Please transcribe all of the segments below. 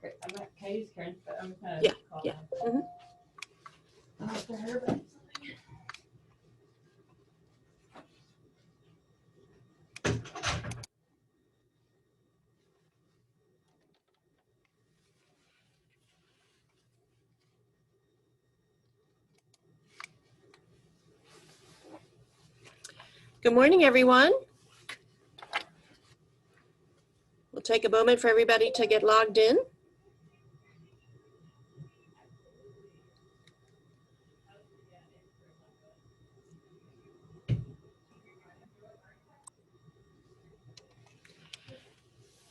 I'm at Katie's Karen, but I'm kind of Yeah, yeah. After her, but Good morning, everyone. We'll take a moment for everybody to get logged in.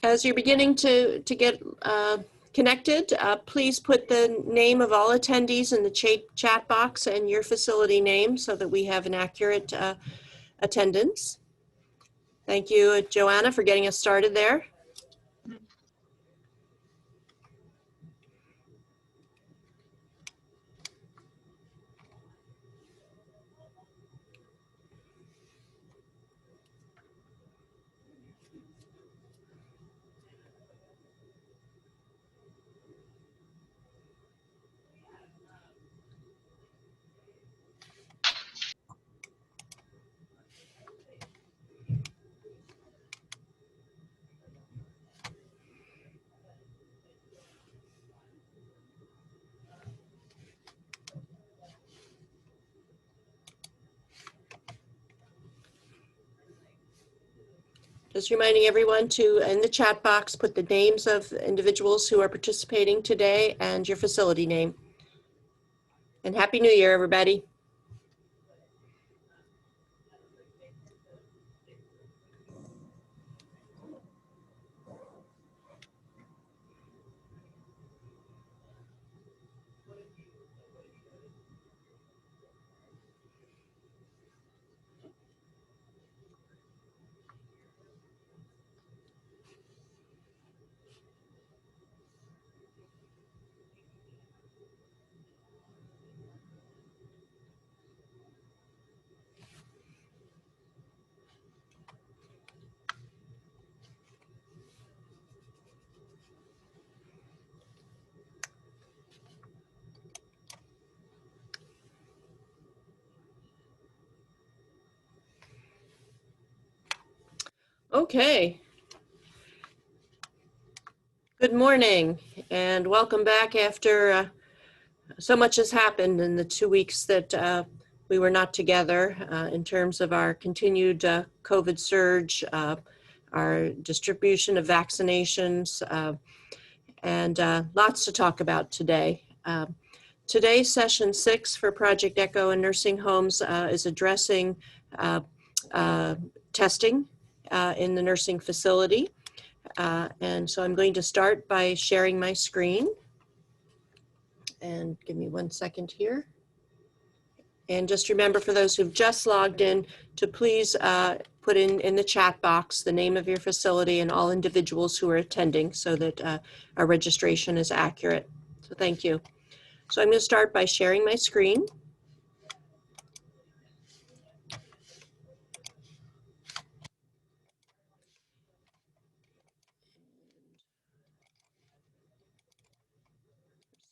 As you're beginning to get connected, please put the name of all attendees in the chat box and your facility name so that we have an accurate attendance. Thank you, Joanna, for getting us started there. Just reminding everyone to, in the chat box, put the names of individuals who are participating today and your facility name. And Happy New Year, everybody. Okay. Good morning and welcome back after so much has happened in the 2 weeks that we were not together in terms of our continued COVID surge, our distribution of vaccinations, and lots to talk about today. Today's session 6 for Project ECHO in nursing homes is addressing testing in the nursing facility. And so I'm going to start by sharing my screen. And give me 1 second here. And just remember, for those who've just logged in, to please put in the chat box the name of your facility and all individuals who are attending so that our registration is accurate. So thank you. So I'm going to start by sharing my screen.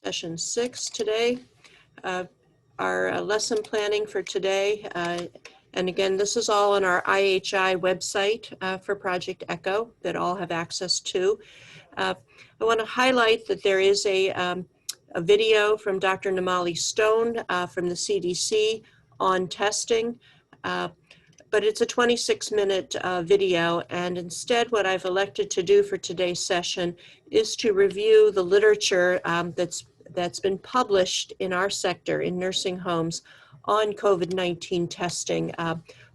Session 6 today. Our lesson planning for today, and again, this is all on our IHI website for Project ECHO that all have access to. I want to highlight that there is a video from Dr. Namali Stone from the CDC on testing, but it's a 26-minute video, and instead what I've elected to do for today's session is to review the literature that's been published in our sector in nursing homes on COVID-19 testing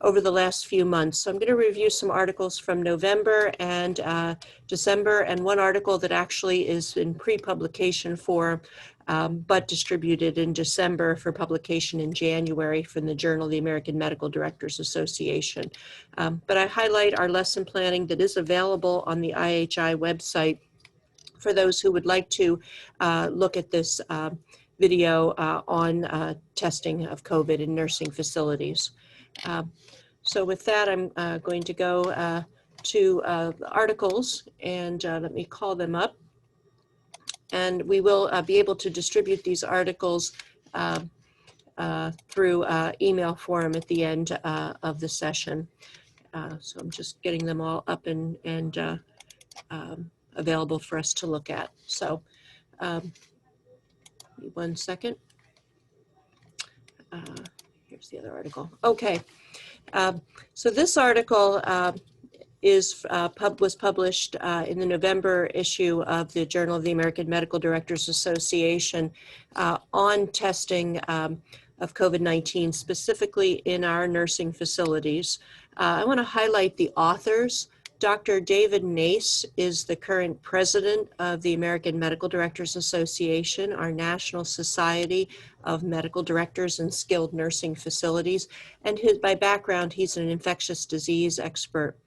over the last few months. So I'm going to review some articles from November and December, and one article that actually is in pre-publication form, but distributed in December for publication in January from the Journal of the American Medical Directors Association. But I highlight our lesson planning that is available on the IHI website for those who would like to look at this video on testing of COVID in nursing facilities. So with that, I'm going to go to the articles, and let me call them up. and we will be able to distribute these articles through email form at the end of the session. So I'm just getting them all up and available for us to look at. So 1 second. Here's the other article. Okay, so this article was published in the November issue of the Journal of the American Medical Directors Association on testing of COVID-19, specifically in our nursing facilities. I want to highlight the authors. Dr. David Nace is the current president of the American Medical Directors Association, our national society of medical directors and skilled nursing facilities. And by background, he's an infectious disease expert.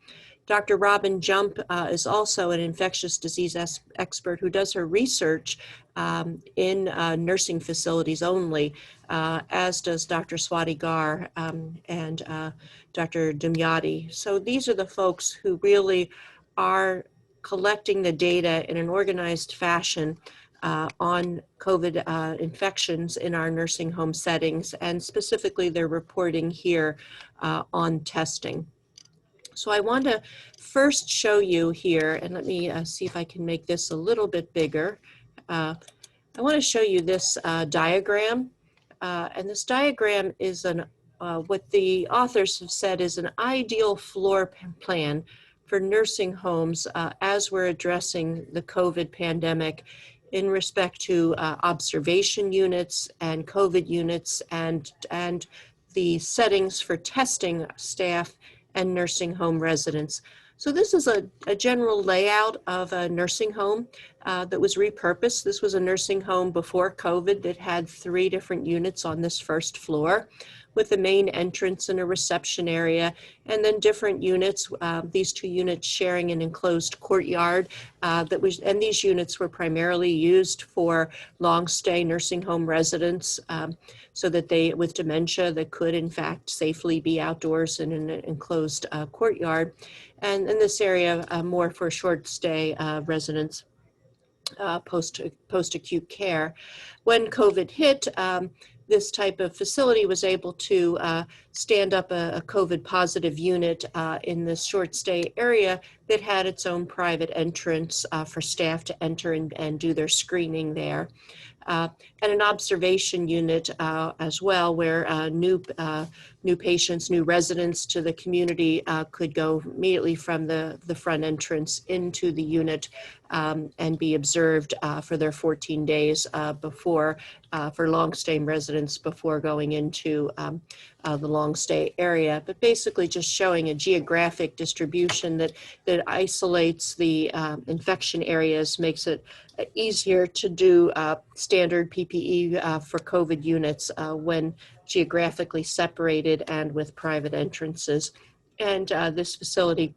Dr. Robin Jump is also an infectious disease expert who does her research in nursing facilities only, as does Dr. Swati Gar and Dr. Dumyati. So these are the folks who really are collecting the data in an organized fashion on COVID infections in our nursing home settings, and specifically they're reporting here on testing. So I want to first show you here, and let me see if I can make this a little bit bigger. I want to show you this diagram, and this diagram is what the authors have said is an ideal floor plan for nursing homes as we're addressing the COVID pandemic in respect to observation units and COVID units and the settings for testing staff and nursing home residents. So this is a general layout of a nursing home that was repurposed. This was a nursing home before COVID that had 3 different units on this first floor, with the main entrance and a reception area, and then different units, these 2 units sharing an enclosed courtyard and these units were primarily used for long-stay nursing home residents so that they, with dementia, that could in fact safely be outdoors in an enclosed courtyard. And in this area, more for short-stay residents. Post-acute care. When COVID hit, this type of facility was able to stand up a COVID positive unit in this short stay area that had its own private entrance for staff to enter and do their screening there. And an observation unit as well, where new patients, new residents to the community could go immediately from the front entrance into the unit and be observed for their 14 days before, for long-stay residents before going into the long-stay area. But basically just showing a geographic distribution that isolates the infection areas, makes it easier to do standard PPE for COVID units when geographically separated and with private entrances. And this facility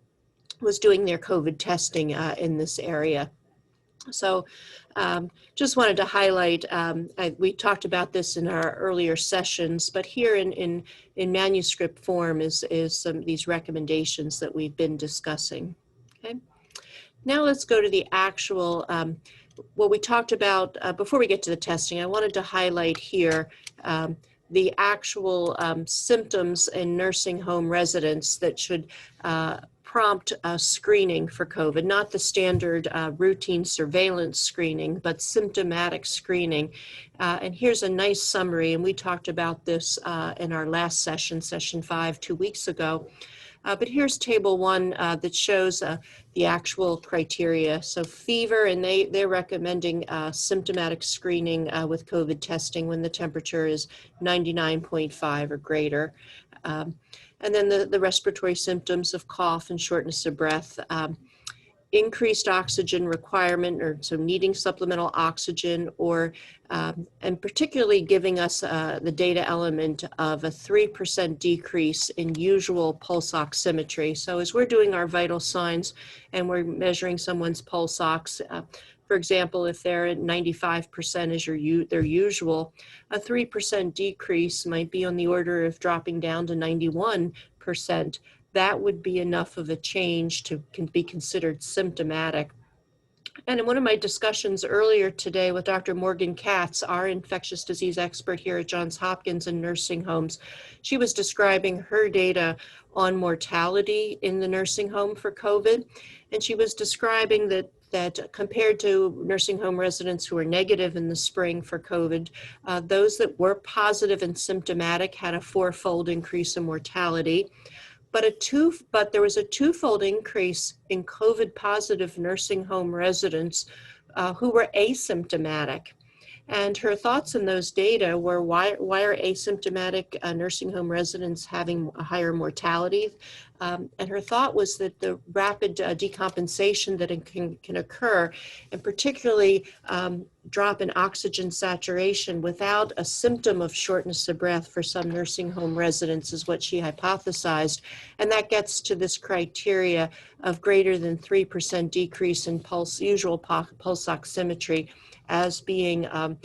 was doing their COVID testing in this area. So just wanted to highlight, we talked about this in our earlier sessions, but here in manuscript form is some of these recommendations that we've been discussing. Okay. Now let's go to the actual, what we talked about before we get to the testing. I wanted to highlight here the actual symptoms in nursing home residents that should prompt screening for COVID, not the standard routine surveillance screening, but symptomatic screening. And here's a nice summary, and we talked about this in our last session, session 5, 2 weeks ago. But here's table 1 that shows the actual criteria. So fever, and they're recommending symptomatic screening with COVID testing when the temperature is 99.5 or greater. And then the respiratory symptoms of cough and shortness of breath, increased oxygen requirement, or so needing supplemental oxygen, or and particularly giving us the data element of a 3% decrease in usual pulse oximetry. So as we're doing our vital signs and we're measuring someone's pulse ox, for example, if they're at 95% as their usual, a 3% decrease might be on the order of dropping down to 91%. That would be enough of a change to be considered symptomatic. And in one of my discussions earlier today with Dr. Morgan Katz, our infectious disease expert here at Johns Hopkins and nursing homes, she was describing her data on mortality in the nursing home for COVID. And she was describing that compared to nursing home residents who were negative in the spring for COVID, those that were positive and symptomatic had a fourfold increase in mortality. But there was a twofold increase in COVID positive nursing home residents who were asymptomatic. And her thoughts in those data were, why are asymptomatic nursing home residents having a higher mortality? And her thought was that the rapid decompensation that can occur, and particularly drop in oxygen saturation without a symptom of shortness of breath for some nursing home residents, is what she hypothesized. And that gets to this criteria of greater than 3% decrease in usual pulse oximetry as being a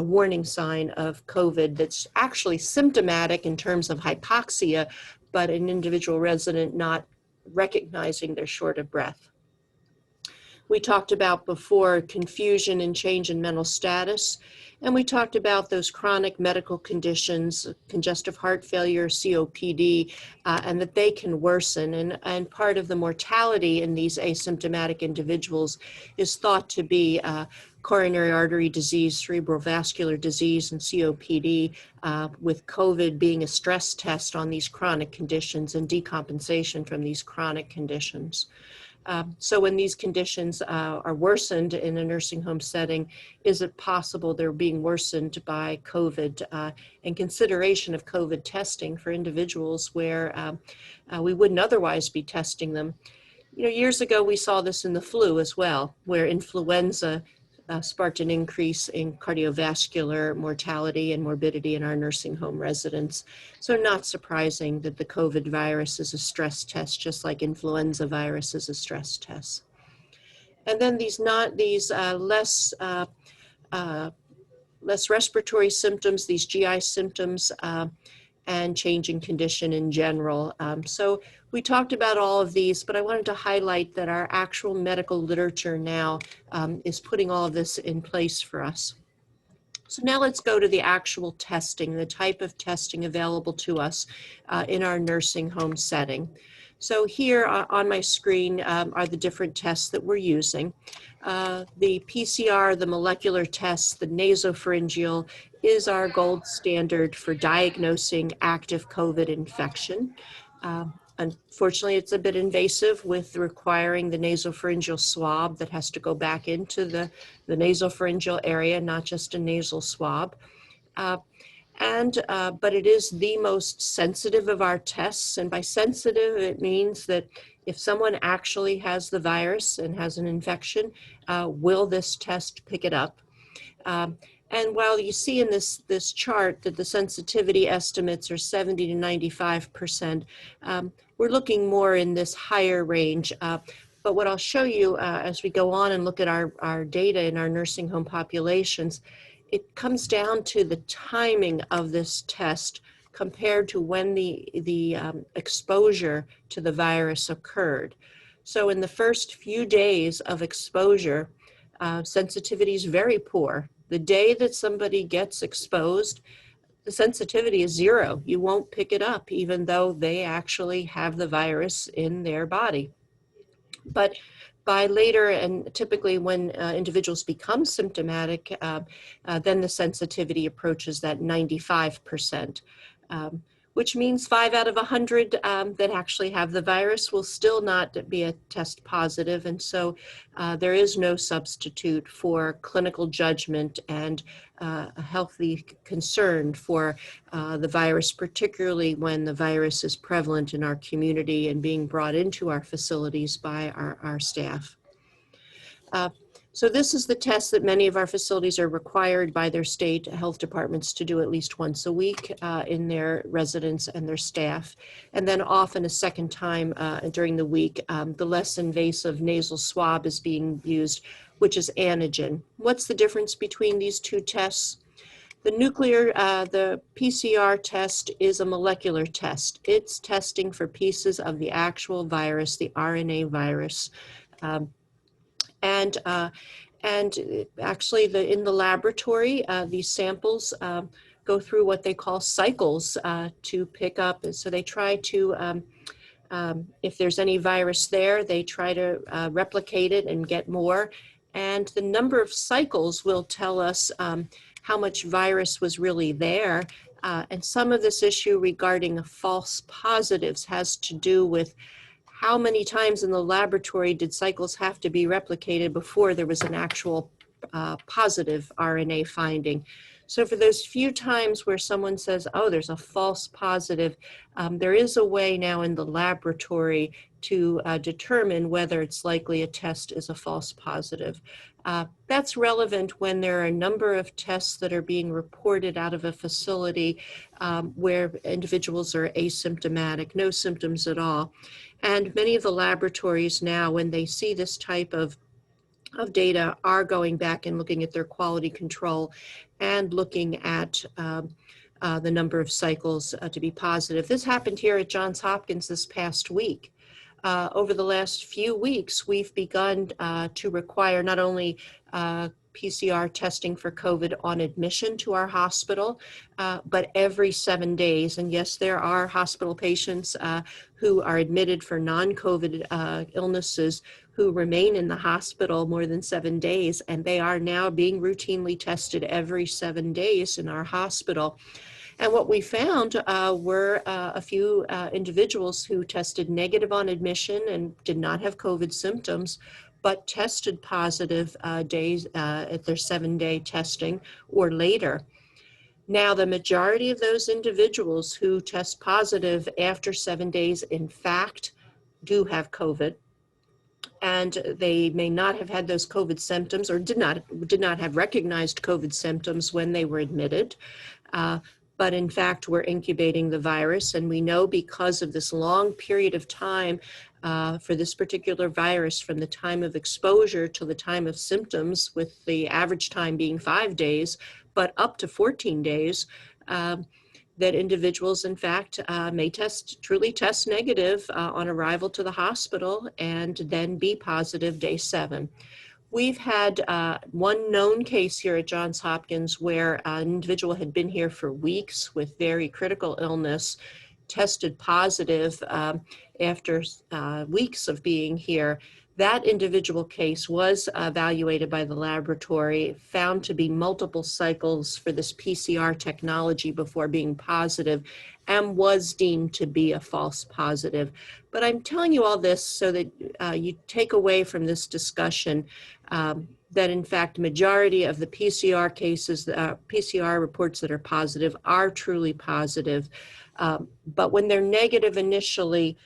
warning sign of COVID that's actually symptomatic in terms of hypoxia, but an individual resident not recognizing they're short of breath. We talked about before confusion and change in mental status, and we talked about those chronic medical conditions, congestive heart failure, COPD, and that they can worsen. And part of the mortality in these asymptomatic individuals is thought to be coronary artery disease, cerebral vascular disease, and COPD, with COVID being a stress test on these chronic conditions and decompensation from these chronic conditions. So when these conditions are worsened in a nursing home setting, is it possible they're being worsened by COVID, and consideration of COVID testing for individuals where we wouldn't otherwise be testing them? You know, years ago, we saw this in the flu as well, where influenza sparked an increase in cardiovascular mortality and morbidity in our nursing home residents. So not surprising that the COVID virus is a stress test, just like influenza virus is a stress test. And then these less respiratory symptoms, these GI symptoms, and changing condition in general. So we talked about all of these, but I wanted to highlight that our actual medical literature now is putting all of this in place for us. So now let's go to the actual testing, the type of testing available to us in our nursing home setting. So here on my screen are the different tests that we're using. The PCR, the molecular tests, the nasopharyngeal is our gold standard for diagnosing active COVID infection. Unfortunately, it's a bit invasive with requiring the nasopharyngeal swab that has to go back into the nasopharyngeal area, not just a nasal swab. But it is the most sensitive of our tests. And by sensitive, it means that if someone actually has the virus and has an infection, will this test pick it up? And while you see in this chart that the sensitivity estimates are 70 to 95%, we're looking more in this higher range. But what I'll show you as we go on and look at our data in our nursing home populations, it comes down to the timing of this test compared to when the exposure to the virus occurred. So in the first few days of exposure, sensitivity is very poor. The day that somebody gets exposed, the sensitivity is 0. You won't pick it up, even though they actually have the virus in their body. But by later, and typically when individuals become symptomatic, then the sensitivity approaches that 95%, which means 5 out of 100 that actually have the virus will still not be a test positive. And so there is no substitute for clinical judgment and a healthy concern for the virus, particularly when the virus is prevalent in our community and being brought into our facilities by our staff. So this is the test that many of our facilities are required by their state health departments to do at least once a week in their residents and their staff. And then often a second time during the week, the less invasive nasal swab is being used, which is antigen. What's the difference between these two tests? The PCR test is a molecular test. It's testing for pieces of the actual virus, the RNA virus. And actually, in the laboratory, these samples go through what they call cycles to pick up. And so they try to, if there's any virus there, they try to replicate it and get more. And the number of cycles will tell us how much virus was really there. And some of this issue regarding false positives has to do with how many times in the laboratory did cycles have to be replicated before there was an actual positive RNA finding. So for those few times where someone says, oh, there's a false positive, there is a way now in the laboratory to determine whether it's likely a test is a false positive. That's relevant when there are a number of tests that are being reported out of a facility where individuals are asymptomatic, no symptoms at all. And many of the laboratories now, when they see this type of data, are going back and looking at their quality control and looking at the number of cycles to be positive. This happened here at Johns Hopkins this past week. Over the last few weeks, we've begun to require not only PCR testing for COVID on admission to our hospital, but every 7 days. And yes, there are hospital patients who are admitted for non-COVID illnesses who remain in the hospital more than 7 days, and they are now being routinely tested every 7 days in our hospital. And what we found were a few individuals who tested negative on admission and did not have COVID symptoms, but tested positive days at their 7-day testing or later. Now, the majority of those individuals who test positive after 7 days, in fact, do have COVID. And they may not have had those COVID symptoms or did not have recognized COVID symptoms when they were admitted. But in fact, we're incubating the virus. And we know because of this long period of time for this particular virus, from the time of exposure to the time of symptoms, with the average time being 5 days, but up to 14 days, that individuals, in fact, may truly test negative on arrival to the hospital and then be positive day 7. We've had one known case here at Johns Hopkins where an individual had been here for weeks with very critical illness, tested positive after weeks of being here. That individual case was evaluated by the laboratory, found to be multiple cycles for this PCR technology before being positive, and was deemed to be a false positive. But I'm telling you all this so that you take away from this discussion that in fact, majority of the PCR cases, PCR reports that are positive are truly positive. But when they're negative initially,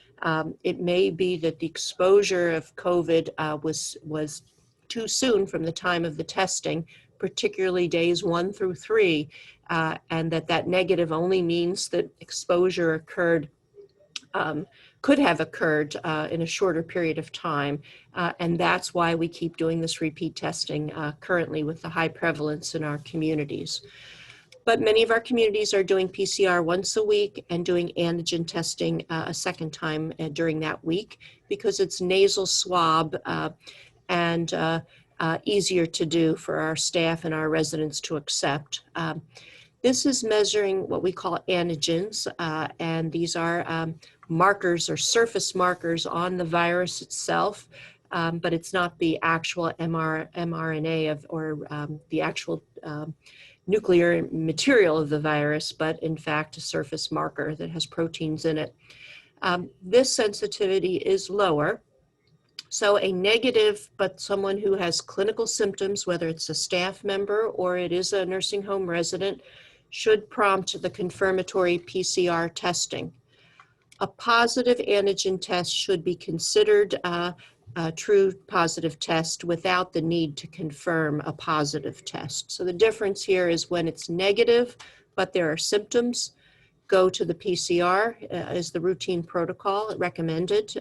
it may be that the exposure of COVID was too soon from the time of the testing, particularly days 1 through 3, and that negative only means that exposure occurred, could have occurred in a shorter period of time. And that's why we keep doing this repeat testing currently with the high prevalence in our communities. But many of our communities are doing PCR once a week and doing antigen testing a second time during that week because it's nasal swab and easier to do for our staff and our residents to accept. This is measuring what we call antigens, and these are markers or surface markers on the virus itself, but it's not the actual mRNA or the actual nuclear material of the virus, but in fact a surface marker that has proteins in it. This sensitivity is lower. So a negative, but someone who has clinical symptoms, whether it's a staff member or it is a nursing home resident, should prompt the confirmatory PCR testing. A positive antigen test should be considered a true positive test without the need to confirm a positive test. So the difference here is when it's negative, but there are symptoms, go to the PCR is the routine protocol recommended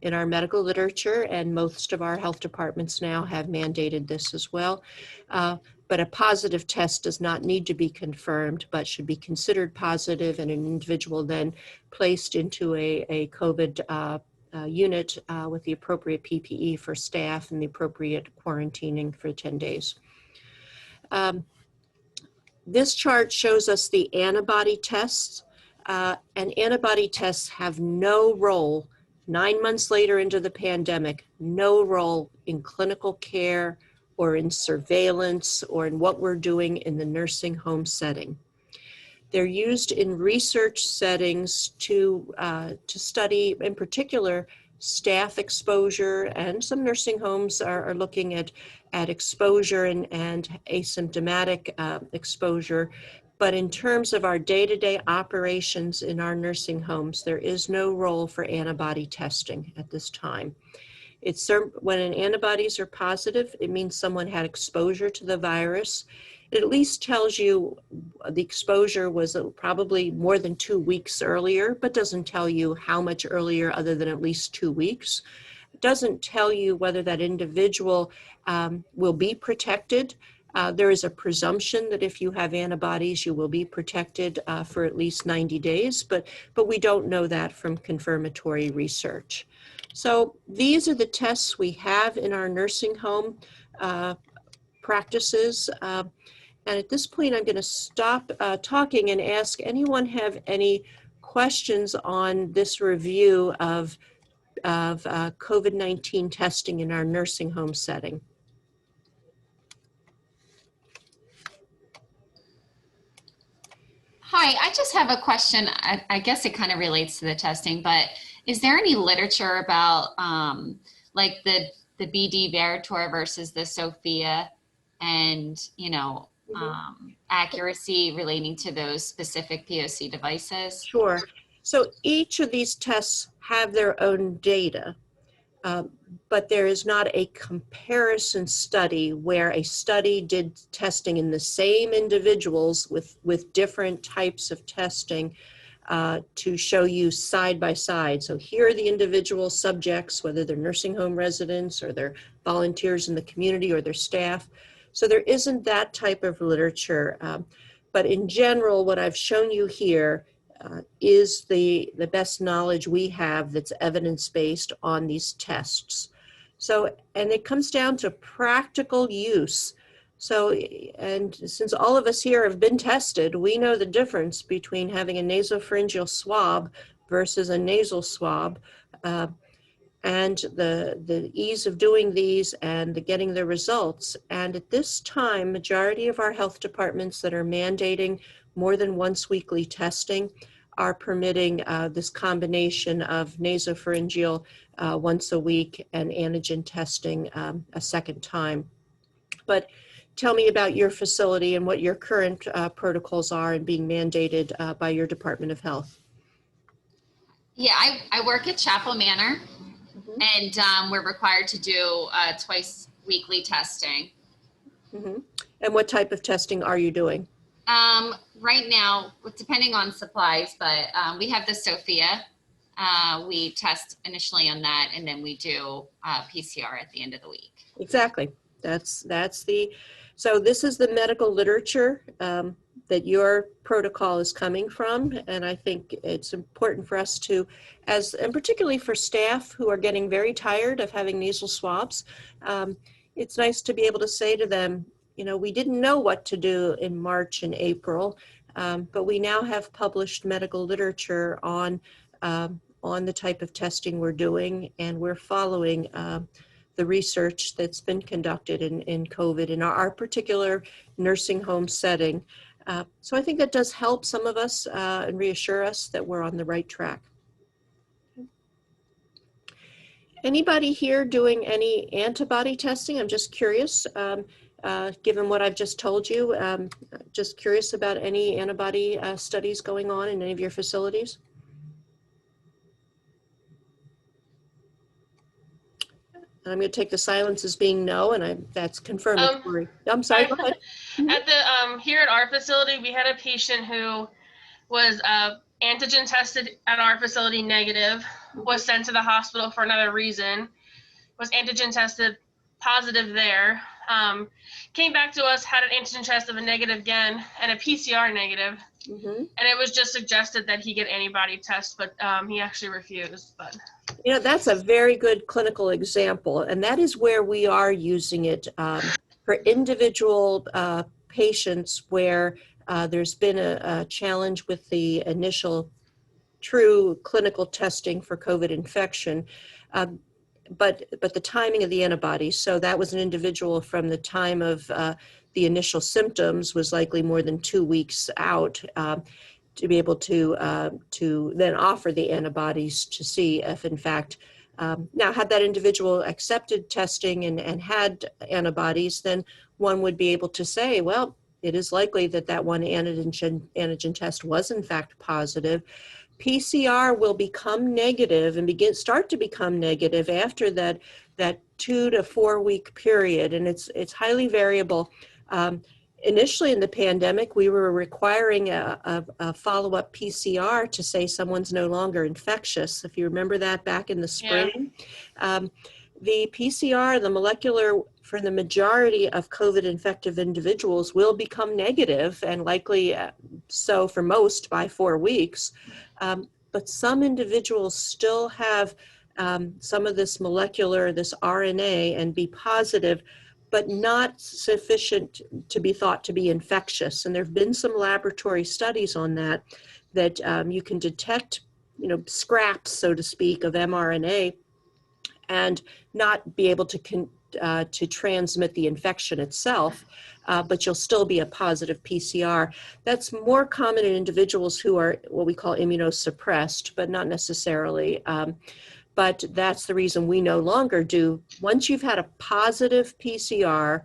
in our medical literature, and most of our health departments now have mandated this as well. But a positive test does not need to be confirmed, but should be considered positive, and an individual then placed into a COVID unit with the appropriate PPE for staff and the appropriate quarantining for 10 days. This chart shows us the antibody tests, and antibody tests have no role 9 months later into the pandemic, no role in clinical care or in surveillance or in what we're doing in the nursing home setting. They're used in research settings to study, in particular, staff exposure, and some nursing homes are looking at exposure and asymptomatic exposure. But in terms of our day-to-day operations in our nursing homes, there is no role for antibody testing at this time. When antibodies are positive, it means someone had exposure to the virus. It at least tells you the exposure was probably more than 2 weeks earlier, but doesn't tell you how much earlier other than at least 2 weeks. It doesn't tell you whether that individual will be protected. There is a presumption that if you have antibodies, you will be protected for at least 90 days, but we don't know that from confirmatory research. So these are the tests we have in our nursing home practices. And at this point, I'm going to stop talking and ask anyone have any questions on this review of COVID-19 testing in our nursing home setting. Hi, I just have a question. I guess it kind of relates to the testing, but is there any literature about like the BD Veritor versus the Sophia and, accuracy relating to those specific POC devices? Sure. So each of these tests have their own data, but there is not a comparison study where a study did testing in the same individuals with different types of testing to show you side by side. So here are the individual subjects, whether they're nursing home residents or they're volunteers in the community or their staff. So there isn't that type of literature. But in general, what I've shown you here is the best knowledge we have that's evidence-based on these tests. So, and it comes down to practical use. So, and since all of us here have been tested, we know the difference between having a nasopharyngeal swab versus a nasal swab, and the ease of doing these and getting the results. And at this time, majority of our health departments that are mandating more than once weekly testing are permitting this combination of nasopharyngeal once a week and antigen testing a second time. But tell me about your facility and what your current protocols are and being mandated by your Department of Health. Yeah, I work at Chapel Manor, and we're required to do twice weekly testing. And what type of testing are you doing? Right now, depending on supplies, but we have the Sophia. We test initially on that, and then we do PCR at the end of the week. Exactly. So this is the medical literature that your protocol is coming from, and I think it's important for us to, and particularly for staff who are getting very tired of having nasal swabs, it's nice to be able to say to them, we didn't know what to do in March and April, but we now have published medical literature on the type of testing we're doing, and we're following the research that's been conducted in COVID in our particular nursing home setting. So I think that does help some of us and reassure us that we're on the right track. Anybody here doing any antibody testing? I'm just curious, given what I've just told you, just curious about any antibody studies going on in any of your facilities. I'm going to take the silence as being no, and that's confirmatory. I'm sorry, go ahead. At the here at our facility, we had a patient who was antigen tested at our facility negative, was sent to the hospital for another reason, was antigen tested positive there, came back to us, had an antigen test of a negative again and a PCR negative. Mhm. And it was just suggested that he get antibody tests, but he actually refused. But You know, that's a very good clinical example, and that is where we are using it for individual patients where there's been a challenge with the initial true clinical testing for COVID infection. But the timing of the antibodies, so that was an individual from the time of the initial symptoms was likely more than 2 weeks out to be able to then offer the antibodies to see if in fact, now had that individual accepted testing and had antibodies, then one would be able to say, well, it is likely that that one antigen test was in fact positive. PCR will become negative and start to become negative after that 2 to 4 week period, and it's highly variable. Initially in the pandemic, we were requiring a follow-up PCR to say someone's no longer infectious. If you remember that back in the spring. Yeah. The PCR, the molecular, for the majority of COVID infective individuals will become negative and likely so for most by 4 weeks. But some individuals still have some of this molecular, this RNA, and be positive, but not sufficient to be thought to be infectious. And there have been some laboratory studies on that you can detect, scraps, so to speak, of mRNA and not be able to transmit the infection itself, but you'll still be a positive PCR. That's more common in individuals who are what we call immunosuppressed, but not necessarily. But that's the reason we no longer do. Once you've had a positive PCR,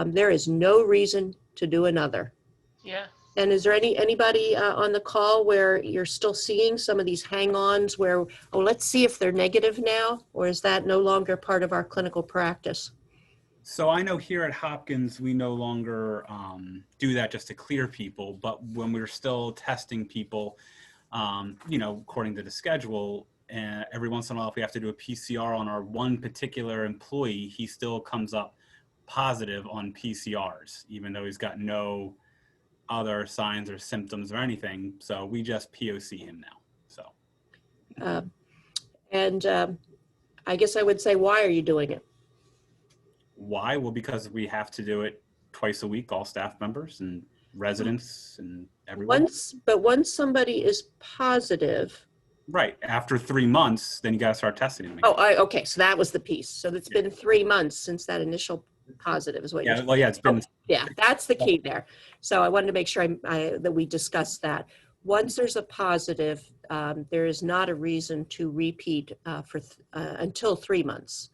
there is no reason to do another. yeah. And is there anybody on the call where you're still seeing some of these hang-ons where, oh, let's see if they're negative now, or is that no longer part of our clinical practice? So I know here at Hopkins, we no longer do that just to clear people, but when we're still testing people, according to the schedule, every once in a while, if we have to do a PCR on our one particular employee, he still comes up positive on PCRs, even though he's got no other signs or symptoms or anything. So we just POC him now. So. I guess I would say, why are you doing it? Why? Well, because we have to do it twice a week, all staff members and residents and everyone. Once somebody is positive. Right. After 3 months, then you got to start testing them again. Oh, okay. So that was the piece. So it's been 3 months since that initial positive is what you're saying. Well, yeah, it's been. Yeah, that's the key there. So I wanted to make sure that we discussed that. Once there's a positive, there is not a reason to repeat until 3 months.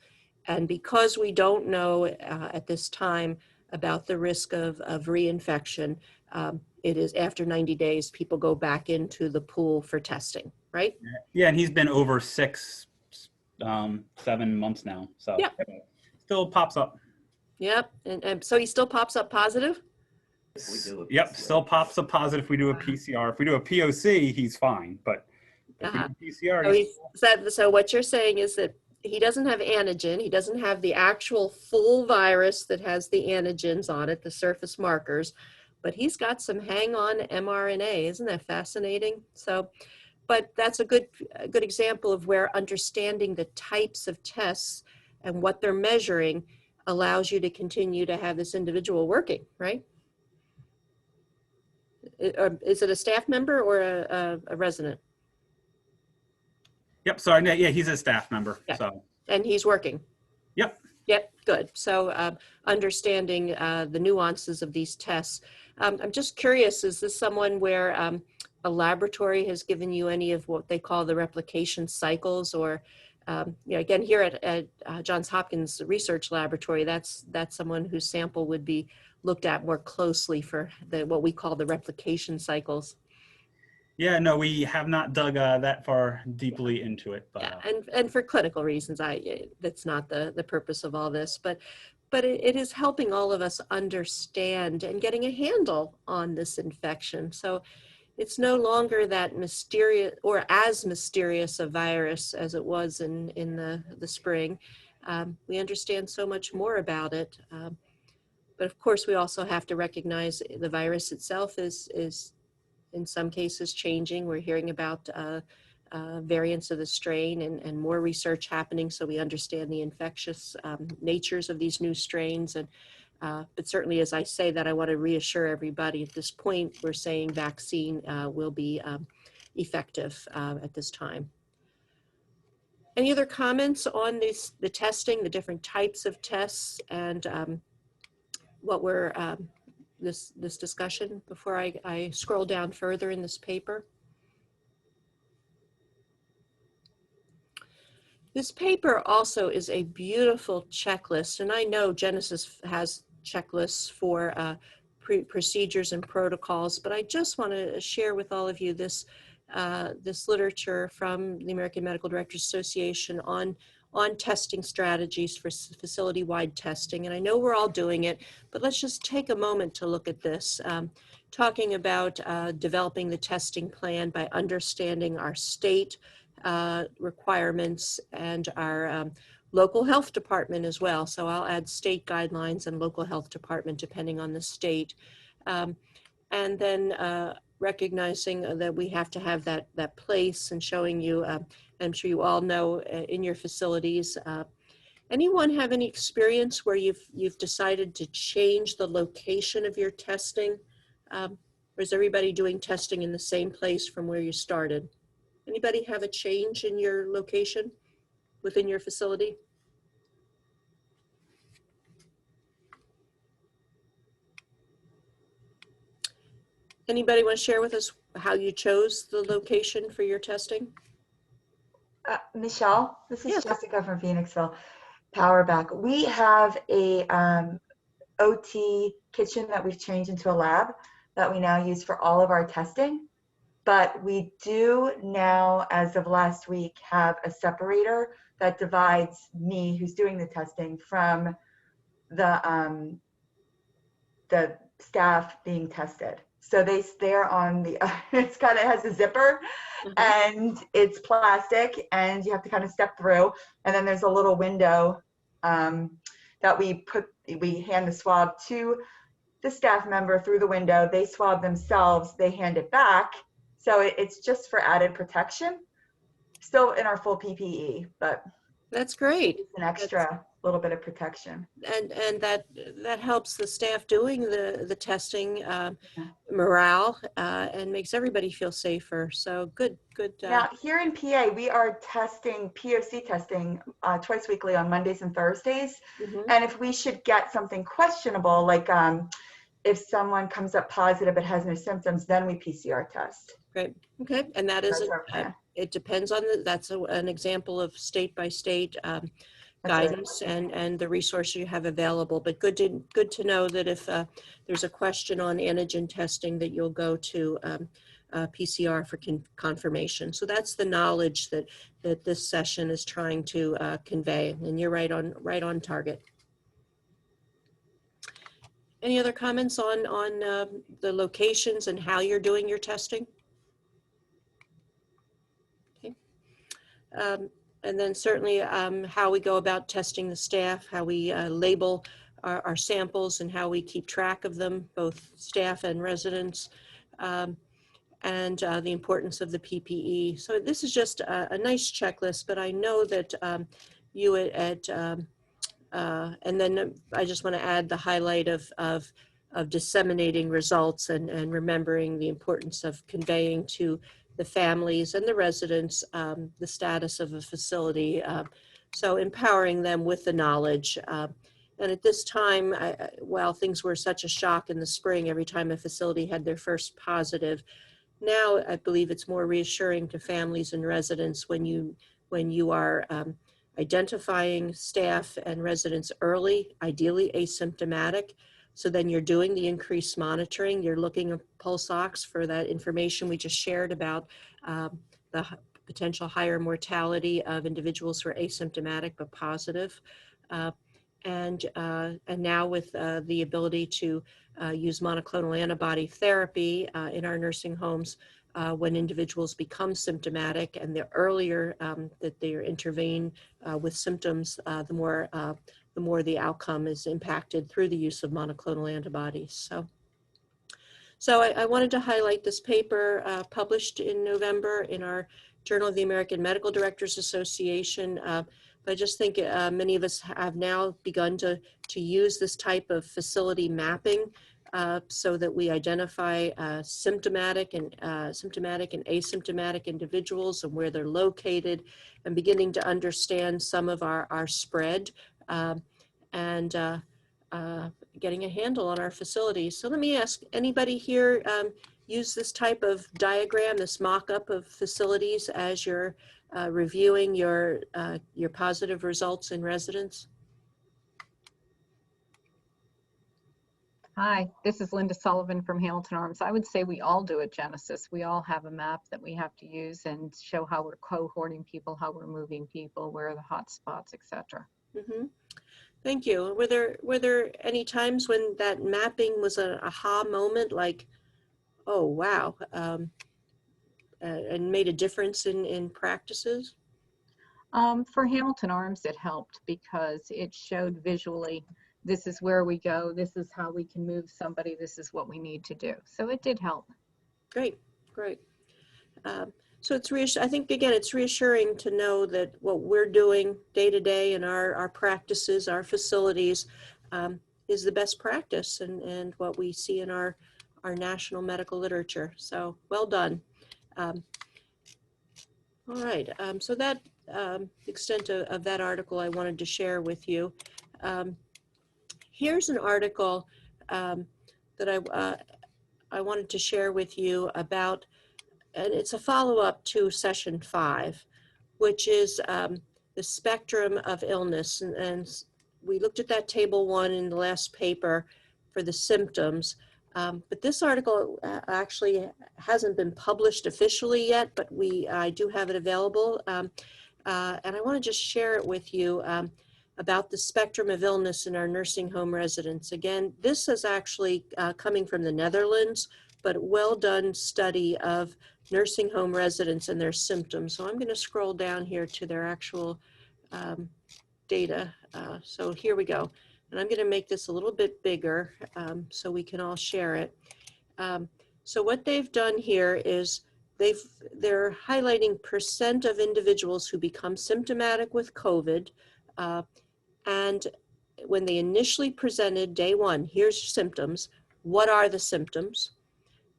And because we don't know at this time about the risk of reinfection, it is after 90 days, people go back into the pool for testing, right? Yeah, and he's been over 6, 7 months now. So yeah. Still pops up. Yep, and so he still pops up positive? Yep, still pops up positive if we do a PCR. If we do a POC, he's fine, but if we do PCR, so what you're saying is that he doesn't have antigen, he doesn't have the actual full virus that has the antigens on it, the surface markers, but he's got some hang-on mRNA. Isn't that fascinating? So, but that's a good example of where understanding the types of tests and what they're measuring allows you to continue to have this individual working, right? Is it a staff member or a resident? Yep, sorry, yeah, he's a staff member. Yeah. So. And he's working? Yep. Yep, good. So understanding the nuances of these tests. I'm just curious, is this someone where a laboratory has given you any of what they call the replication cycles, or again, here at Johns Hopkins Research Laboratory, that's someone whose sample would be looked at more closely for what we call the replication cycles. Yeah, no, we have not dug that far deeply into it. But, yeah, and for clinical reasons, that's not the purpose of all this, but it is helping all of us understand and getting a handle on this infection. So it's no longer that mysterious or as mysterious a virus as it was in the spring. We understand so much more about it. But of course, we also have to recognize the virus itself is in some cases changing. We're hearing about variants of the strain and more research happening, so we understand the infectious natures of these new strains. And but certainly, as I say that, I want to reassure everybody at this point, we're saying vaccine will be effective at this time. Any other comments on the testing, the different types of tests, and what we're this discussion before I scroll down further in this paper? This paper also is a beautiful checklist, and I know Genesis has checklists for procedures and protocols, but I just want to share with all of you this this literature from the American Medical Directors Association on testing strategies for facility-wide testing. And I know we're all doing it, but let's just take a moment to look at this, talking about developing the testing plan by understanding our state requirements and our local health department as well. So I'll add state guidelines and local health department depending on the state. And then recognizing that we have to have that place and showing you, I'm sure you all know in your facilities. Anyone have any experience where you've decided to change the location of your testing? Or is everybody doing testing in the same place from where you started? Anybody have a change in your location within your facility? Anybody want to share with us how you chose the location for your testing? Michelle, this is Yes. Jessica from Phoenixville, Power Back. We have a OT kitchen that we've changed into a lab that we now use for all of our testing. But we do now, as of last week, have a separator that divides me, who's doing the testing, from the staff being tested. So they're on the, it has a zipper, and it's plastic, and you have to kind of step through. And then there's a little window that we hand the swab to the staff member through the window. They swab themselves, they hand it back. So it's just for added protection, still in our full PPE, but that's great. It's an extra little bit of protection. And that helps the staff doing the testing morale and makes everybody feel safer. So good. Now here in PA, we are testing POC testing twice weekly on Mondays and Thursdays. And if we should get something questionable, like if someone comes up positive but has no symptoms, then we PCR test. Great. Okay. And that is, it depends on that's an example of state by state guidance and the resources you have available. But good to know that if there's a question on antigen testing, that you'll go to PCR for confirmation. So that's the knowledge that this session is trying to convey. And you're right on target. Any other comments on the locations and how you're doing your testing? Okay. And then certainly how we go about testing the staff, how we label our samples and how we keep track of them, both staff and residents, and the importance of the PPE. So this is just a nice checklist, but I know that you and then I just want to add the highlight of disseminating results and remembering the importance of conveying to the families and the residents the status of a facility. So empowering them with the knowledge. And at this time, while things were such a shock in the spring, every time a facility had their first positive, now I believe it's more reassuring to families and residents when you are identifying staff and residents early, ideally asymptomatic. So then you're doing the increased monitoring. You're looking at pulse ox for that information we just shared about the potential higher mortality of individuals who are asymptomatic but positive. And now with the ability to use monoclonal antibody therapy in our nursing homes, when individuals become symptomatic, and the earlier that they intervene with symptoms, the more the more the outcome is impacted through the use of monoclonal antibodies. So I wanted to highlight this paper published in November in our Journal of the American Medical Directors Association. I just think many of us have now begun to use this type of facility mapping so that we identify symptomatic and asymptomatic individuals and where they're located, and beginning to understand some of our spread and getting a handle on our facilities. So let me ask, anybody here use this type of diagram, this mock-up of facilities as you're reviewing your positive results in residents? Hi, this is Linda Sullivan from Hamilton Arms. I would say we all do at Genesis. We all have a map that we have to use and show how we're cohorting people, how we're moving people, where are the hot spots, etc. Mm-hmm. Thank you. Were there any times when that mapping was an aha moment, like, oh wow, and made a difference in practices? For Hamilton Arms, it helped because it showed visually, this is where we go, this is how we can move somebody, this is what we need to do. So it did help. Great. So I think, again, it's reassuring to know that what we're doing day to day in our practices, our facilities, is the best practice and what we see in our national medical literature. So well done. All right, so that extent of that article I wanted to share with you. Here's an article that I wanted to share with you about, and it's a follow-up to session 5, which is the spectrum of illness. And we looked at that table 1 in the last paper for the symptoms. But this article actually hasn't been published officially yet, but I do have it available. And I want to just share it with you about the spectrum of illness in our nursing home residents. Again, this is actually coming from the Netherlands, but well done study of nursing home residents and their symptoms. So I'm going to scroll down here to their actual data. So here we go. And I'm going to make this a little bit bigger so we can all share it. So what they've done here is they're highlighting % of individuals who become symptomatic with COVID. And when they initially presented day 1, here's your symptoms. What are the symptoms?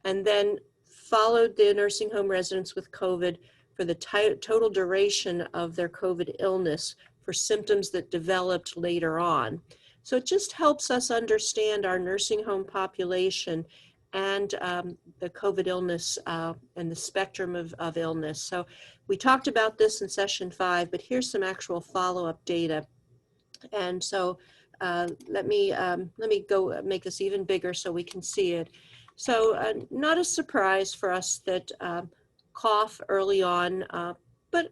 And then followed the nursing home residents with COVID for the total duration of their COVID illness for symptoms that developed later on. So it just helps us understand our nursing home population and the COVID illness and the spectrum of illness. So we talked about this in session 5, but here's some actual follow-up data. And so let me go make this even bigger so we can see it. So not a surprise for us that cough early on, but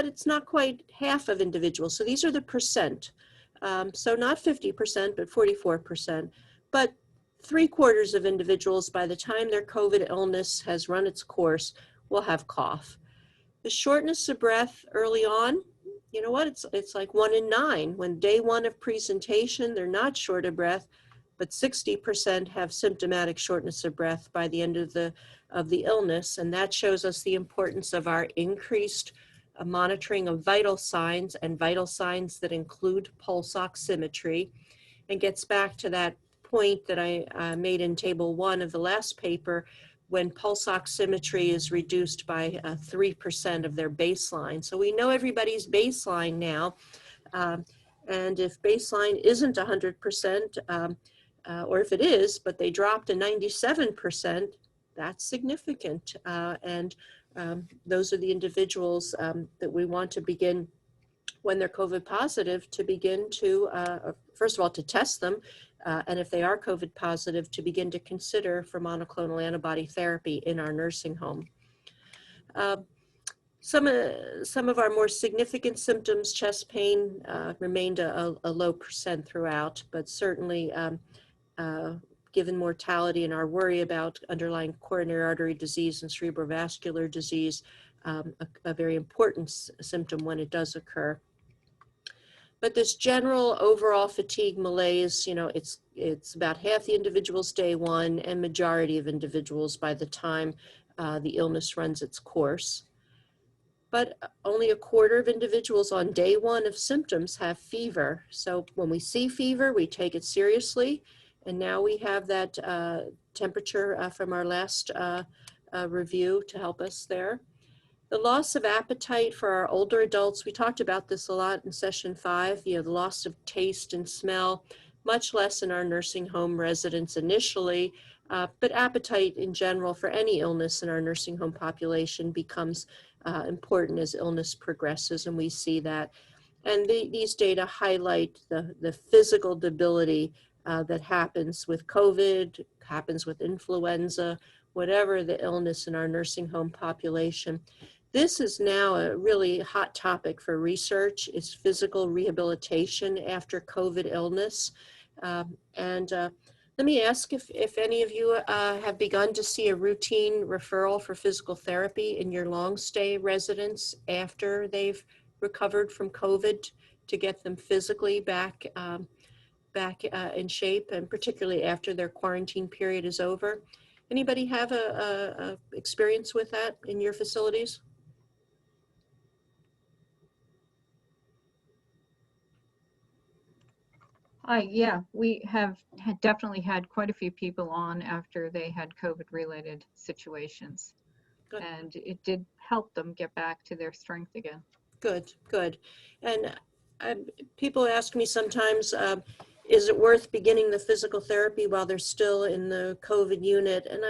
it's not quite half of individuals. So these are the %. So not 50%, but 44%. But 3/4 of individuals, by the time their COVID illness has run its course, will have cough. The shortness of breath early on, you know what? It's like 1 in 9. When day 1 of presentation, they're not short of breath, but 60% have symptomatic shortness of breath by the end of the illness, and that shows us the importance of our increased monitoring of vital signs and vital signs that include pulse oximetry, and gets back to that point that I made in table 1 of the last paper, when pulse oximetry is reduced by 3% of their baseline. So we know everybody's baseline now, and if baseline isn't 100%, or if it is, but they dropped to 97%, that's significant. And those are the individuals that we want to begin, when they're COVID positive, to begin to, first of all, to test them, and if they are COVID positive, to begin to consider for monoclonal antibody therapy in our nursing home. Some of our more significant symptoms, chest pain, remained a low % throughout, but certainly given mortality and our worry about underlying coronary artery disease and cerebrovascular disease, a very important symptom when it does occur. But this general overall fatigue malaise, you know, it's about half the individuals day one and majority of individuals by the time the illness runs its course. But only a quarter of individuals on day one of symptoms have fever. So when we see fever, we take it seriously. And now we have that temperature from our last review to help us there. The loss of appetite for our older adults, we talked about this a lot in session 5, you know, the loss of taste and smell, much less in our nursing home residents initially, but appetite in general for any illness in our nursing home population becomes important as illness progresses, and we see that. And these data highlight the physical debility that happens with COVID, happens with influenza, whatever the illness in our nursing home population. This is now a really hot topic for research, is physical rehabilitation after COVID illness. Let me ask if any of you have begun to see a routine referral for physical therapy in your long stay residents after they've recovered from COVID to get them physically back in shape, and particularly after their quarantine period is over. Anybody have a experience with that in your facilities? Yeah, we have definitely had quite a few people on after they had COVID-related situations. Good. And it did help them get back to their strength again. Good, good. And people ask me sometimes, is it worth beginning the physical therapy while they're still in the COVID unit? And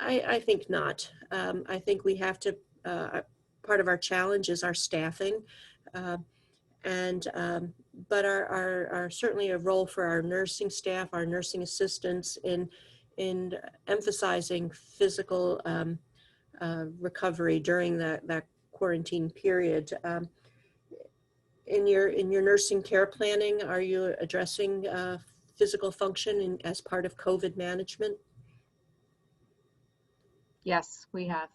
I think not. I think we have to, part of our challenge is our staffing. But our certainly a role for our nursing staff, our nursing assistants in emphasizing physical recovery during that quarantine period. In your nursing care planning, are you addressing physical function as part of COVID management? Yes, we have.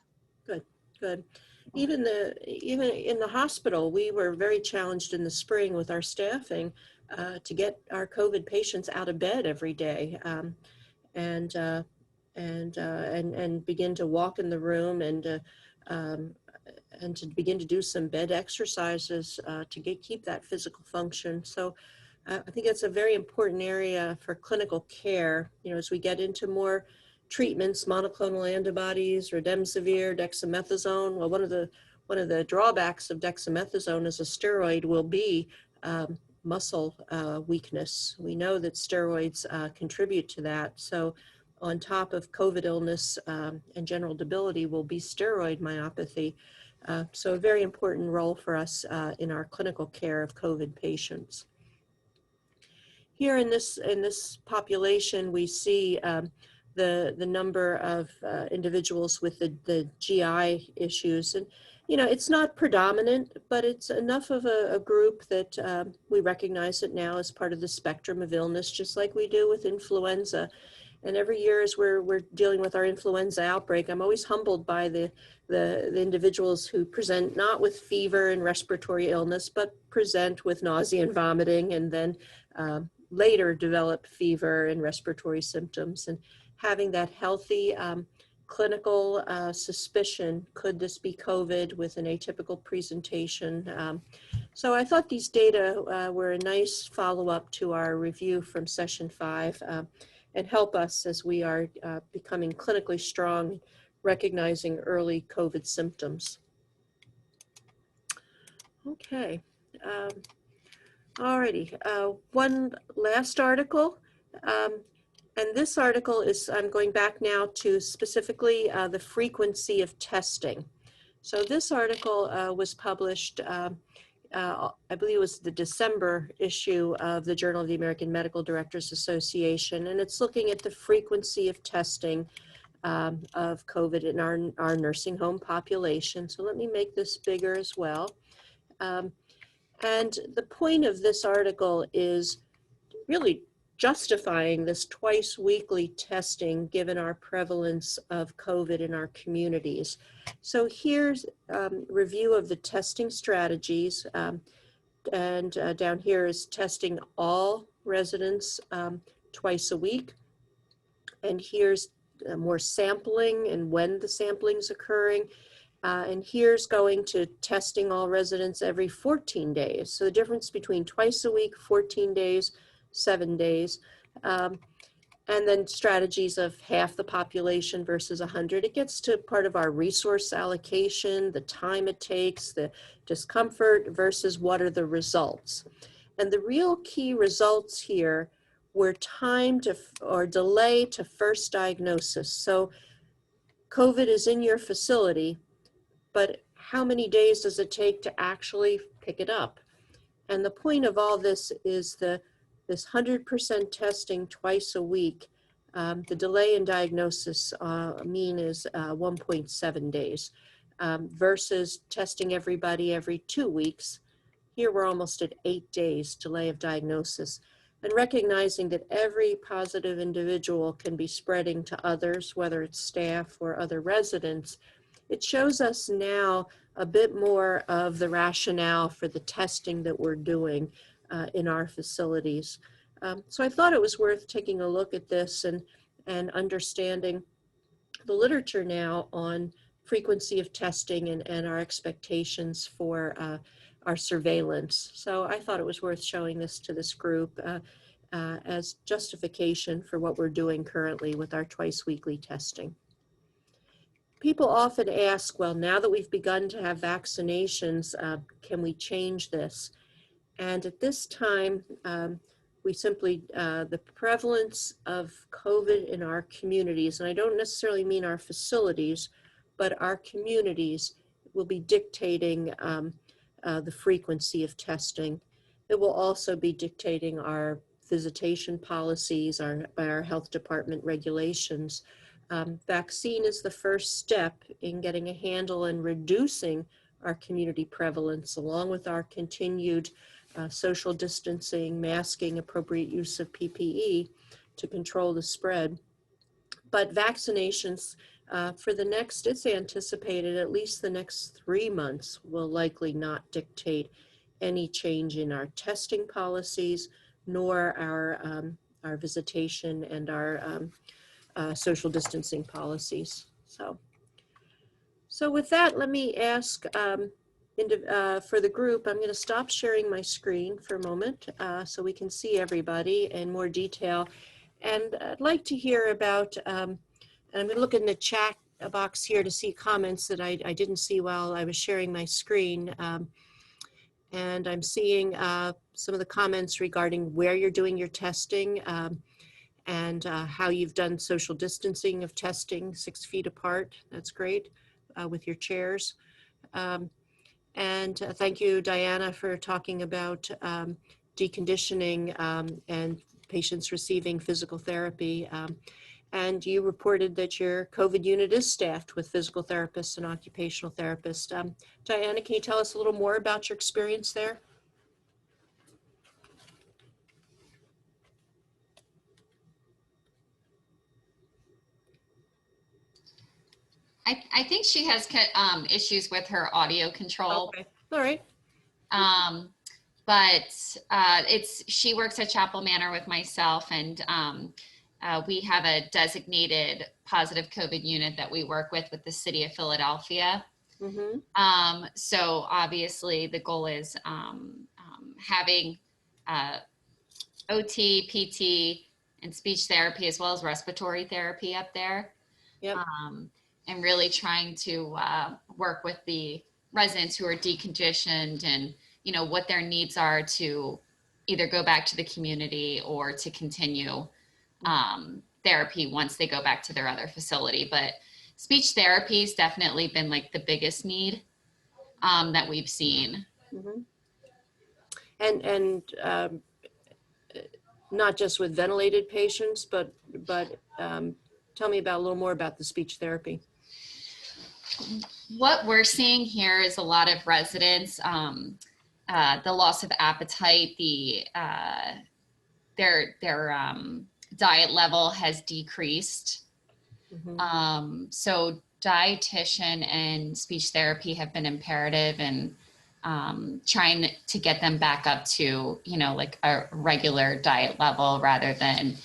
Good. Even in the hospital, we were very challenged in the spring with our staffing to get our COVID patients out of bed every day and begin to walk in the room and to begin to do some bed exercises to keep that physical function. So I think that's a very important area for clinical care. You know, as we get into more treatments, monoclonal antibodies, remdesivir, dexamethasone. Well, one of the drawbacks of dexamethasone as a steroid will be muscle weakness. We know that steroids contribute to that. So on top of COVID illness and general debility will be steroid myopathy. So a very important role for us in our clinical care of COVID patients. Here in this population, we see the number of individuals with the GI issues. And, you know, it's not predominant, but it's enough of a group that we recognize it now as part of the spectrum of illness, just like we do with influenza. And every year as we're dealing with our influenza outbreak, I'm always humbled by the individuals who present not with fever and respiratory illness, but present with nausea and vomiting, and then later develop fever and respiratory symptoms. And having that healthy clinical suspicion, could this be COVID with an atypical presentation? So I thought these data were a nice follow-up to our review from session 5 and help us as we are becoming clinically strong, recognizing early COVID symptoms. Okay, alrighty, one last article. And this article is, I'm going back now to specifically the frequency of testing. So this article was published, I believe it was the December issue of the Journal of the American Medical Directors Association, and it's looking at the frequency of testing of COVID in our nursing home population. So let me make this bigger as well. And the point of this article is really justifying this twice weekly testing given our prevalence of COVID in our communities. So here's a review of the testing strategies. And down here is testing all residents twice a week. And here's more sampling and when the sampling is occurring. And here's going to testing all residents every 14 days. So the difference between twice a week, 14 days, 7 days. And then strategies of half the population versus 100. It gets to part of our resource allocation, the time it takes, the discomfort versus what are the results. And the real key results here were time to, or delay to first diagnosis. So COVID is in your facility, but how many days does it take to actually pick it up? And the point of all this is this 100% testing twice a week. The delay in diagnosis mean is 1.7 days versus testing everybody every 2 weeks. Here we're almost at 8 days delay of diagnosis. And recognizing that every positive individual can be spreading to others, whether it's staff or other residents, it shows us now a bit more of the rationale for the testing that we're doing in our facilities. So I thought it was worth taking a look at this and understanding the literature now on frequency of testing and our expectations for our surveillance. So I thought it was worth showing this to this group as justification for what we're doing currently with our twice weekly testing. People often ask, well, now that we've begun to have vaccinations, can we change this? And at this time, we simply, the prevalence of COVID in our communities, and I don't necessarily mean our facilities, but our communities will be dictating the frequency of testing. It will also be dictating our visitation policies, our health department regulations. Vaccine is the first step in getting a handle and reducing our community prevalence, along with our continued social distancing, masking, appropriate use of PPE to control the spread. But vaccinations for the next, it's anticipated at least the next 3 months will likely not dictate any change in our testing policies, nor our visitation and our social distancing policies. So with that, let me ask for the group, I'm going to stop sharing my screen for a moment so we can see everybody in more detail. And I'd like to hear about, and I'm going to look in the chat box here to see comments that I didn't see while I was sharing my screen. And I'm seeing some of the comments regarding where you're doing your testing and how you've done social distancing of testing 6 feet apart. That's great with your chairs. And thank you, Diana, for talking about deconditioning and patients receiving physical therapy. And you reported that your COVID unit is staffed with physical therapists and occupational therapists. Diana, can you tell us a little more about your experience there? I think she has issues with her audio control. Okay, all right. But she works at Chapel Manor with myself, and we have a designated positive COVID unit that we work with the city of Philadelphia. Mm-hmm. So obviously the goal is having OT, PT, and speech therapy, as well as respiratory therapy up there. Yep. And really trying to work with the residents who are deconditioned and, you know, what their needs are to either go back to the community or to continue therapy once they go back to their other facility. But speech therapy has definitely been like the biggest need that we've seen. Mm-hmm. And not just with ventilated patients, but tell me about a little more about the speech therapy. What we're seeing here is a lot of residents, the loss of appetite, their diet level has decreased. Mm-hmm. So dietitian and speech therapy have been imperative, and trying to get them back up to, you know, like a regular diet level rather than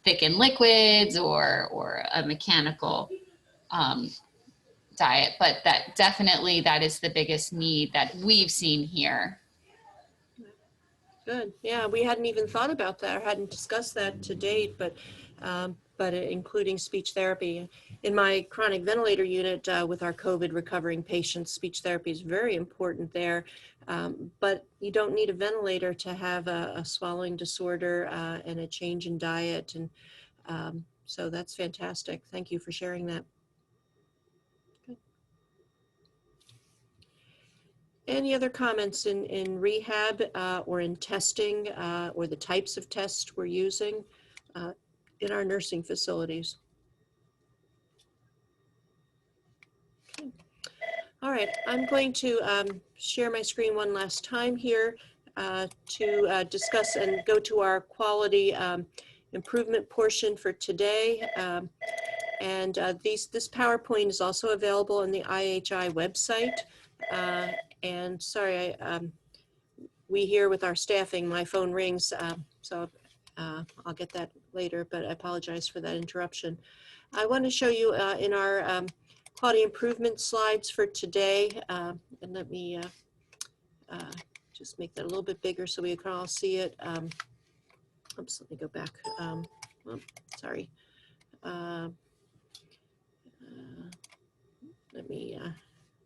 thickened liquids or a mechanical diet. But that definitely, that is the biggest need that we've seen here. Good. Yeah, we hadn't even thought about that or hadn't discussed that to date, but including speech therapy. In my chronic ventilator unit with our COVID recovering patients, speech therapy is very important there. But you don't need a ventilator to have a swallowing disorder and a change in diet. And so that's fantastic. Thank you for sharing that. Good. Any other comments in rehab or in testing or the types of tests we're using in our nursing facilities? Okay. All right, I'm going to share my screen one last time here to discuss and go to our quality improvement portion for today. And this PowerPoint is also available on the IHI website. And sorry, we here with our staffing, my phone rings, so I'll get that later, but I apologize for that interruption. I want to show you in our quality improvement slides for today, and let me just make that a little bit bigger so we can all see it. Oops, let me go back. Oh, sorry. Let me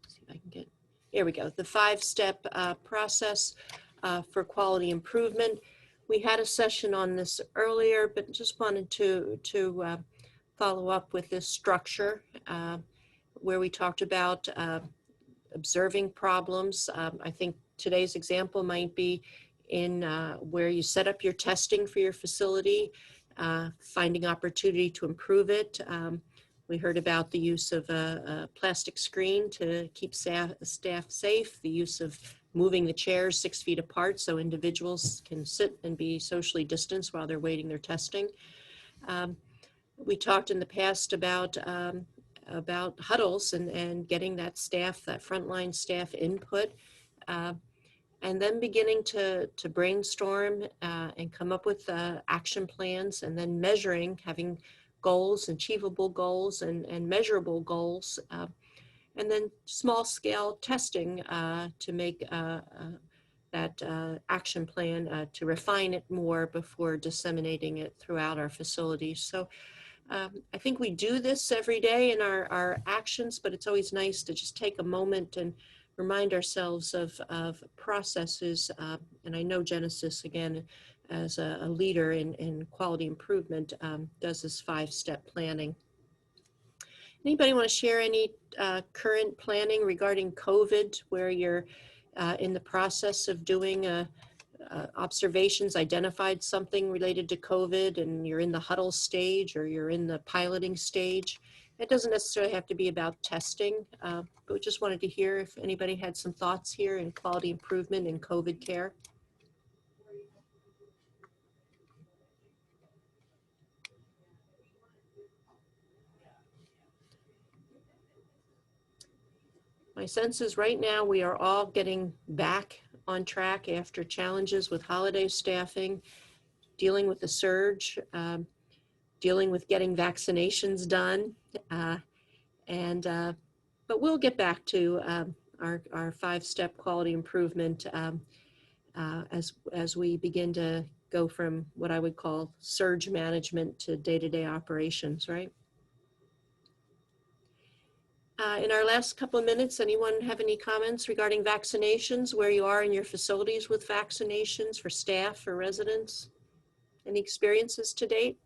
see if I can get, here we go. The 5-step process for quality improvement. We had a session on this earlier, but just wanted to follow up with this structure where we talked about observing problems. I think today's example might be in where you set up your testing for your facility, finding opportunity to improve it. We heard about the use of a plastic screen to keep staff safe, the use of moving the chairs 6 feet apart so individuals can sit and be socially distanced while they're waiting their testing. We talked in the past about huddles and getting that frontline staff input, and then beginning to brainstorm and come up with action plans, and then measuring, having goals, achievable goals and measurable goals, and then small scale testing to make that action plan to refine it more before disseminating it throughout our facilities. So I think we do this every day in our actions, but it's always nice to just take a moment and remind ourselves of processes. And I know Genesis, again, as a leader in quality improvement, does this 5-step planning. Anybody want to share any current planning regarding COVID, where you're in the process of doing observations, identified something related to COVID, and you're in the huddle stage or you're in the piloting stage? It doesn't necessarily have to be about testing, but we just wanted to hear if anybody had some thoughts here in quality improvement in COVID care. My sense is right now we are all getting back on track after challenges with holiday staffing, dealing with the surge, dealing with getting vaccinations done, but we'll get back to our 5-step quality improvement as we begin to go from what I would call surge management to day-to-day operations, right? In our last couple of minutes, anyone have any comments regarding vaccinations, where you are in your facilities with vaccinations for staff or residents? Any experiences to date?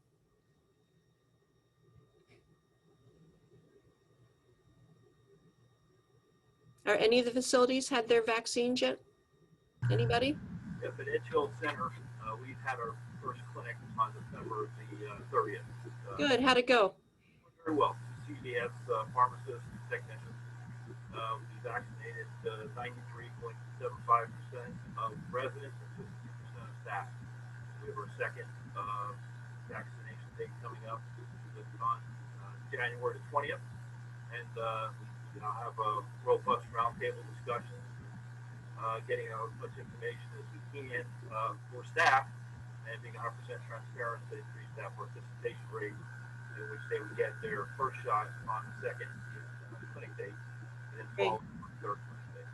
Are any of the facilities had their vaccines yet? Anybody? At the Edgehill Center, we've had our first clinic on December the 30th. Good, how'd it go? Very well. CVS pharmacists and technicians. We vaccinated 93.75% of residents and 52% of staff. We have our second vaccination date coming up. That's on January the 20th. And we now have a robust roundtable discussion. getting out as much information as we can for staff, and being 100% transparent to increase staff participation rate, in which they would get their first shot on the second clinic date, and then Great. followed on the third clinic date.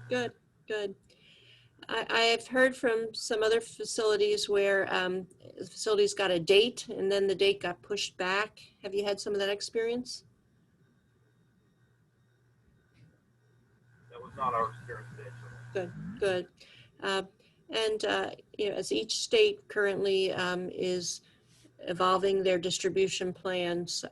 Good, good. I have heard from some other facilities where facilities got a date and then the date got pushed back. Have you had some of that experience? That was not our experience today. So. Good, good. You know, as each state currently is evolving their distribution plans,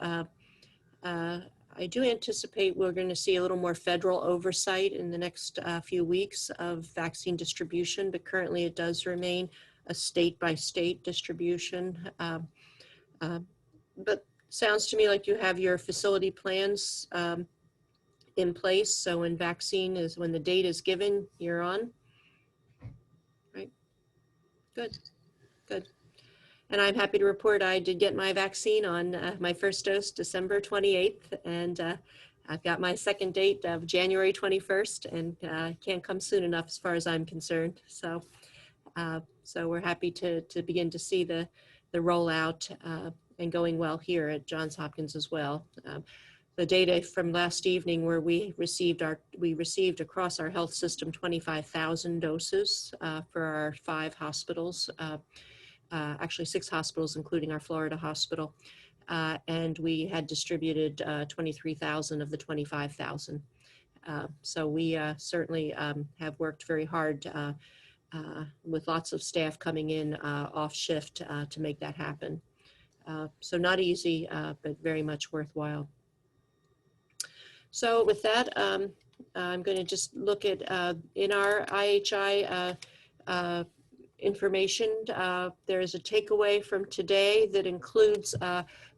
I do anticipate we're going to see a little more federal oversight in the next few weeks of vaccine distribution, but currently it does remain a state-by-state distribution. But sounds to me like you have your facility plans in place, so when the date is given, you're on. Right? Good, good. And I'm happy to report I did get my vaccine on my first dose December 28th, and I've got my second date of January 21st, and can't come soon enough as far as I'm concerned. So, so we're happy to begin to see the rollout and going well here at Johns Hopkins as well. The data from last evening, where we received across our health system 25,000 doses for our 5 hospitals. Actually 6 hospitals, including our Florida hospital. And we had distributed 23,000 of the 25,000. So we certainly have worked very hard with lots of staff coming in off shift to make that happen. So not easy, but very much worthwhile. So with that, I'm going to just look at in our IHI information. There is a takeaway from today that includes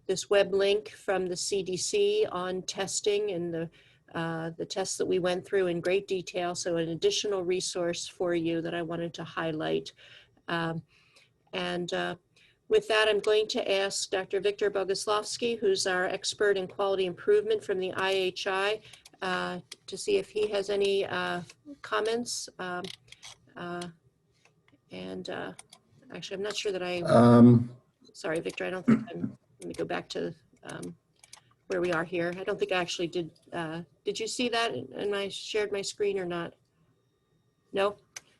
this web link from the CDC on testing and the tests that we went through in great detail. So an additional resource for you that I wanted to highlight. With that, I'm going to ask Dr. Victor Boguslavsky, who's our expert in quality improvement from the IHI, to see if he has any comments. Actually, I'm not sure that sorry, Victor, I don't think let me go back to where we are here. I don't think I actually did you see that and I shared my screen or not? No?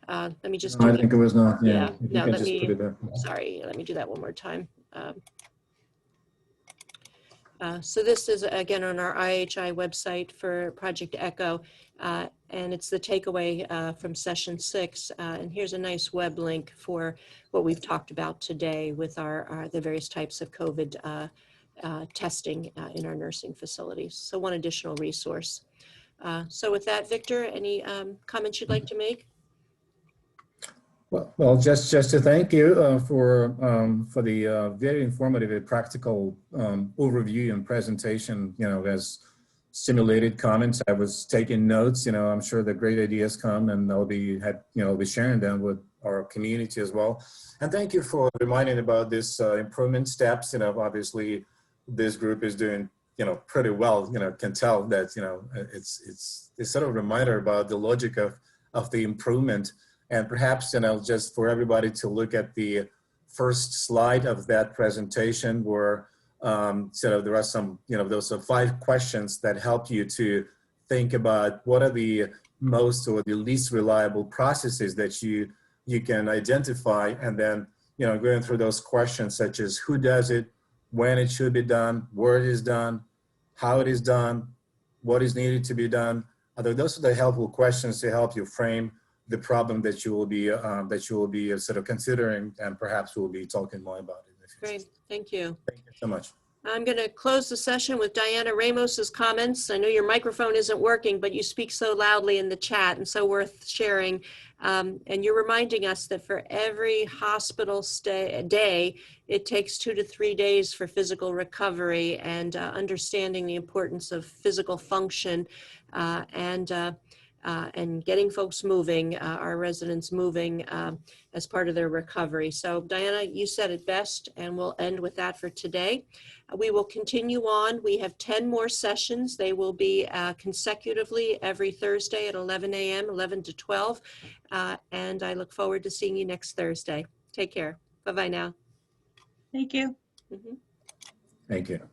Let me just I think it was not, yeah. No, let me, sorry, let me do that one more time. So this is, again, on our IHI website for Project ECHO, and it's the takeaway from session 6. And here's a nice web link for what we've talked about today with the various types of COVID testing in our nursing facilities. So one additional resource. So with that, Victor, any comments you'd like to make? Well, just to thank you for the very informative and practical overview and presentation. You know, as stimulated comments, I was taking notes. You know, I'm sure the great ideas come, and I'll be sharing them with our community as well. And thank you for reminding about this improvement steps. You know, obviously, this group is doing pretty well. You know, can tell that it's sort of a reminder about the logic of the improvement. And perhaps, just for everybody to look at the first slide of that presentation where there are some, those are 5 questions that help you to think about what are the most or the least reliable processes that you can identify. And then, going through those questions such as who does it, when it should be done, where it is done, how it is done, what is needed to be done. Those are the helpful questions to help you frame the problem that you will be sort of considering, and perhaps we'll be talking more about it in the future. Great, thank you. Thank you so much. I'm going to close the session with Diana Ramos's comments. I know your microphone isn't working, but you speak so loudly in the chat and so worth sharing. And you're reminding us that for every hospital day, it takes 2 to 3 days for physical recovery, and understanding the importance of physical function and getting folks moving, our residents moving as part of their recovery. So Diana, you said it best, and we'll end with that for today. We will continue on. We have 10 more sessions. They will be consecutively every Thursday at 11 a.m., 11 to 12. And I look forward to seeing you next Thursday. Take care. Bye-bye now. Thank you. Mhm. Thank you.